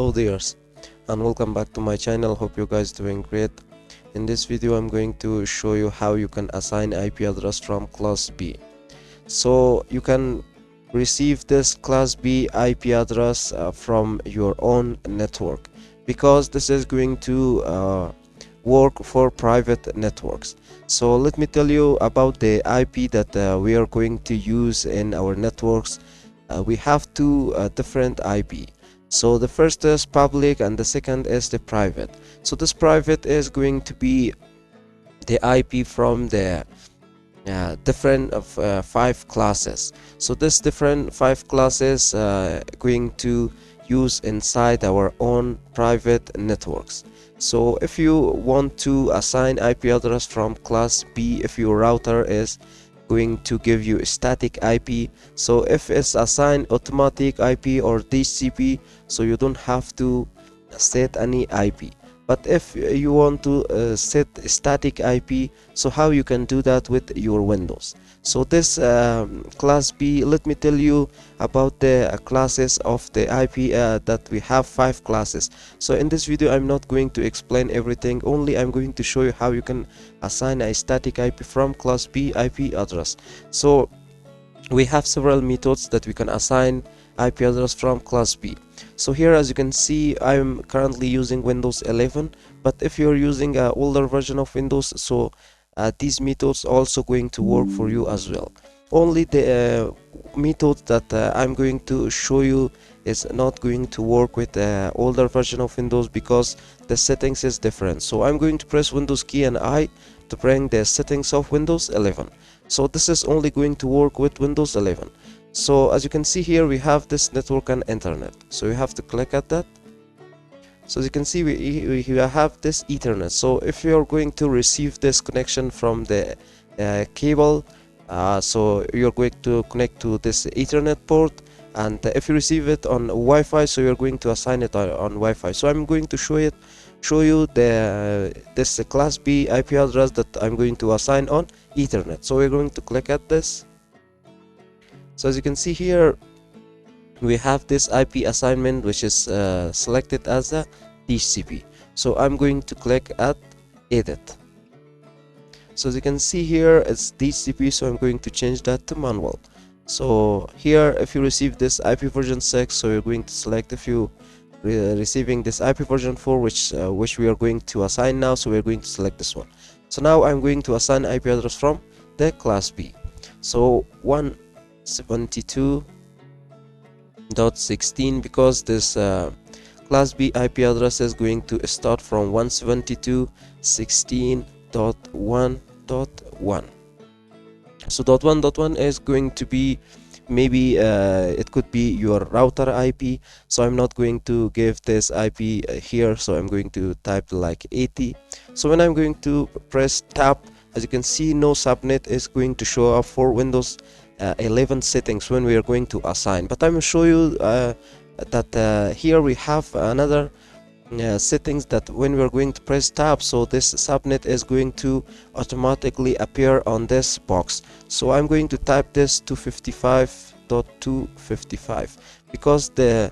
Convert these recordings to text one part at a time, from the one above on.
Hello there, and welcome back to my channel. Hope you guys doing great. In this video I'm going to show you how you can assign IP address from class B. So you can receive this class B IP address from your own network, because this is going to work for private networks. So let me tell you about the IP that we are going to use in our networks. We have two different IP. So the first is public and the second is the private. So this private is going to be the IP from the different of 5 classes. So this different 5 classes going to use inside our own private networks. So if you want to assign IP address from class B, if your router is going to give you a static IP, so if it's assigned automatic IP or DHCP, so you don't have to set any IP. But if you want to set a static IP, so how you can do that with your Windows? So this class B, let me tell you about the classes of the IP that we have 5 classes. So in this video I'm not going to explain everything, only I'm going to show you how you can assign a static IP from class B IP address. So we have several methods that we can assign IP address from class B. So here, as you can see, I'm currently using Windows 11, but if you're using an older version of Windows, so these methods also going to work for you as well. Only the method that I'm going to show you is not going to work with the older version of Windows, because the settings is different. So I'm going to press Windows key and I to bring the settings of Windows 11. So this is only going to work with Windows 11. So as you can see here, we have this network and internet. So you have to click at that. So as you can see, we have this Ethernet. So if you're going to receive this connection from the cable, so you're going to connect to this Ethernet port, and if you receive it on Wi-Fi, so you're going to assign it on Wi-Fi. So I'm going to show you this class B IP address that I'm going to assign on Ethernet. So we're going to click at this. So as you can see here, we have this IP assignment which is selected as a DHCP. So I'm going to click at edit. So as you can see here, it's DHCP, so I'm going to change that to manual. So here, if you receive this IP version 6, so you're going to select. If you receiving this IP version 4, which we are going to assign now, so we're going to select this one. So now I'm going to assign IP address from the class B. So 172.16, because this class B IP address is going to start from 172.16.1.1. so .1.1 is going to be maybe it could be your router IP. So I'm not going to give this IP here, so I'm going to type like 80. So when I'm going to press tab, as you can see, no subnet is going to show up for Windows 11 settings when we are going to assign. But I'm going to show you that here we have another settings that when we are going to press tab, so this subnet is going to automatically appear on this box. So I'm going to type this 255.255, because the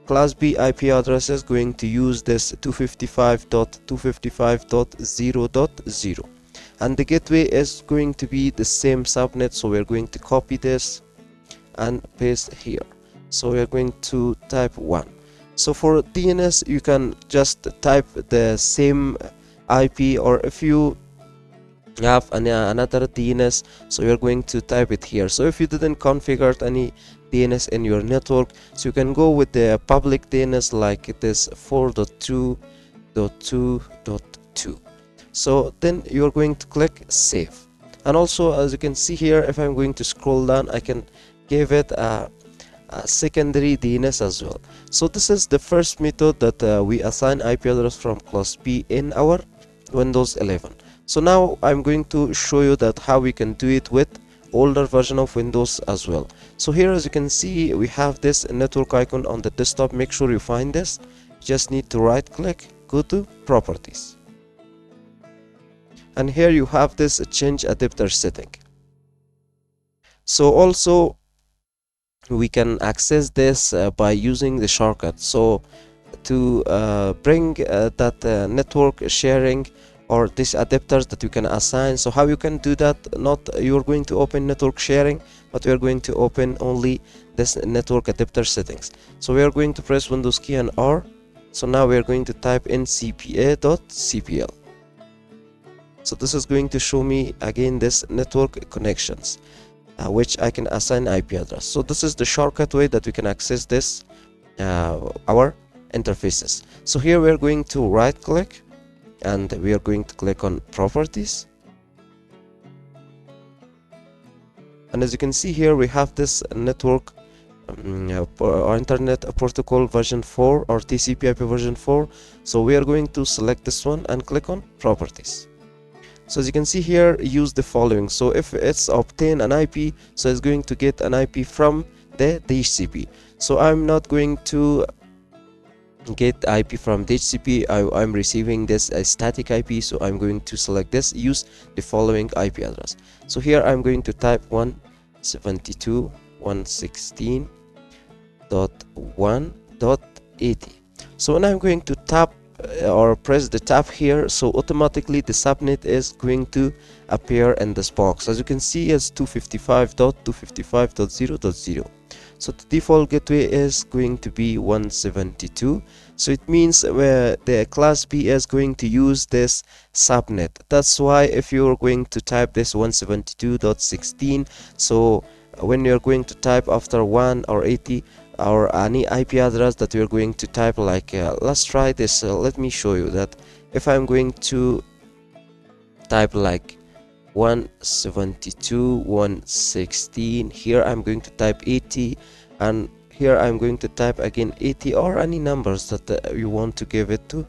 class B IP address is going to use this 255.255.0.0, and the gateway is going to be the same subnet. So we're going to copy this and paste here. So we're going to type 1. So for DNS, you can just type the same IP, or if you have another DNS, so you're going to type it here. So if you didn't configure any DNS in your network, so you can go with the public DNS like it is 4.2.2.2. so then you're going to click save. And also, as you can see here, if I'm going to scroll down, I can give it a secondary DNS as well. So this is the first method that we assign IP address from class B in our Windows 11. So now I'm going to show you that how we can do it with older version of Windows as well. So here, as you can see, we have this network icon on the desktop. Make sure you find this. You just need to right click, go to properties, and here you have this change adapter setting. So also we can access this by using the shortcut. So to bring that network sharing or these adapters that you can assign. So how you can do that? Not you're going to open network sharing, but we are going to open only this network adapter settings. So we are going to press Windows key and R. So now we are going to type in cpa.cpl. so this is going to show me again this network connections, which I can assign IP address. So this is the shortcut way that we can access this our interfaces. So here we are going to right click and we are going to click on properties, and as you can see here we have this network or internet protocol version 4 or TCP/IP version 4. So we are going to select this one and click on properties. So as you can see here, use the following. So if it's obtain an IP, so it's going to get an IP from the DHCP. So I'm not going to get IP from DHCP. I'm receiving this as static IP, so I'm going to select this, use the following IP address. So here I'm going to type 172.116.1.80. so when I'm going to tap or press the tab here, so automatically the subnet is going to appear in this box. As you can see, it's 255.255.0.0. so the default gateway is going to be 172. So it means the class B is going to use this subnet. That's why if you're going to type this 172.16, so when you're going to type after 1 or 80 or any IP address that you're going to type, like let's try this. Let me show you that if I'm going to type like 172.116, here I'm going to type 80, and here I'm going to type again 80 or any numbers that you want to give it to.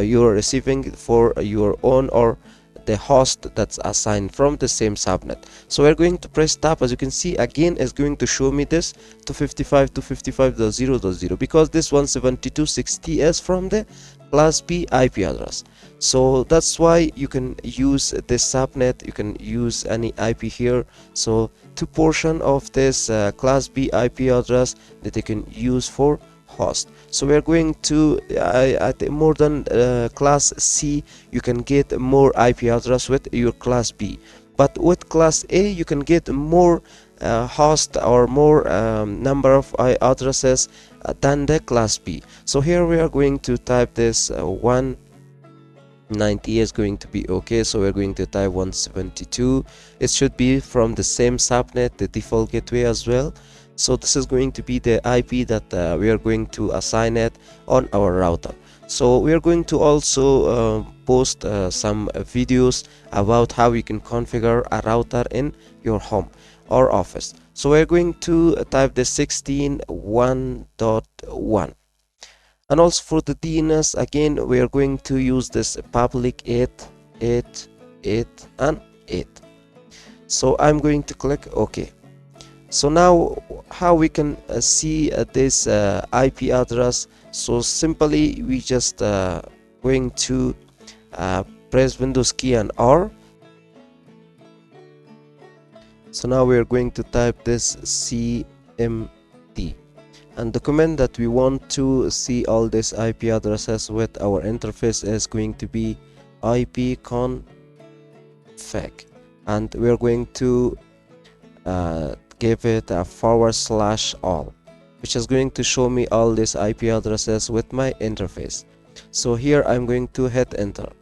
You're receiving for your own or the host that's assigned from the same subnet. So we're going to press tab. As you can see, again is going to show me this 255.255.0.0 because this 172.60 is from the class B IP address. So that's why you can use this subnet, you can use any IP here. So two portion of this class B IP address that you can use for host. So we are going to at more than class C, you can get more IP address with your class B, but with class A you can get more host or more number of addresses than the class B. So here we are going to type this 190 is going to be okay. So we're going to type 172. It should be from the same subnet, the default gateway as well. So this is going to be the IP that we are going to assign it on our router. So we are going to also post some videos about how you can configure a router in your home or office. So we're going to type the 16.1.1. And also for the DNS, again we are going to use this public 8, 8, 8 and 8. So I'm going to click OK. So now how we can see this IP address? So simply we just going to press Windows key and R. So now we are going to type this CMD, and the command that we want to see all these IP addresses with our interface is going to be ipconfig, and we are going to give it a /all, which is going to show me all these IP addresses with my interface. So here I'm going to hit enter.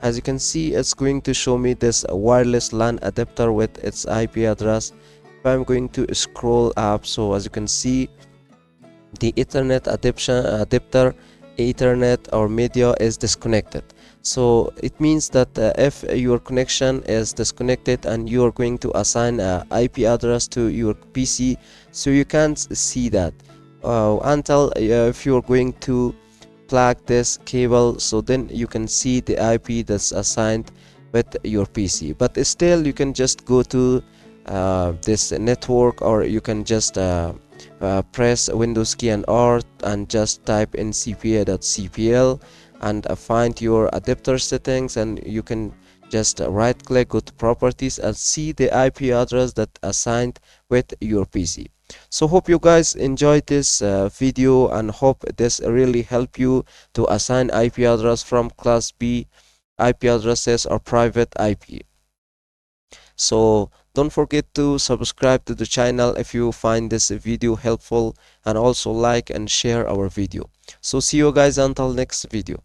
As you can see, it's going to show me this wireless LAN adapter with its IP address. If I'm going to scroll up, so as you can see, the Ethernet adapter Ethernet or media is disconnected. So it means that if your connection is disconnected and you are going to assign an IP address to your PC, so you can't see that until if you're going to plug this cable, so then you can see the IP that's assigned with your PC. But still you can just go to this network, or you can just press Windows key and R and just type in cpa.cpl and find your adapter settings, and you can just right click, go to properties and see the IP address that assigned with your PC. So hope you guys enjoyed this video, and hope this really help you to assign IP address from class B IP addresses or private IP. So don't forget to subscribe to the channel if you find this video helpful, and also like and share our video. So see you guys until next video.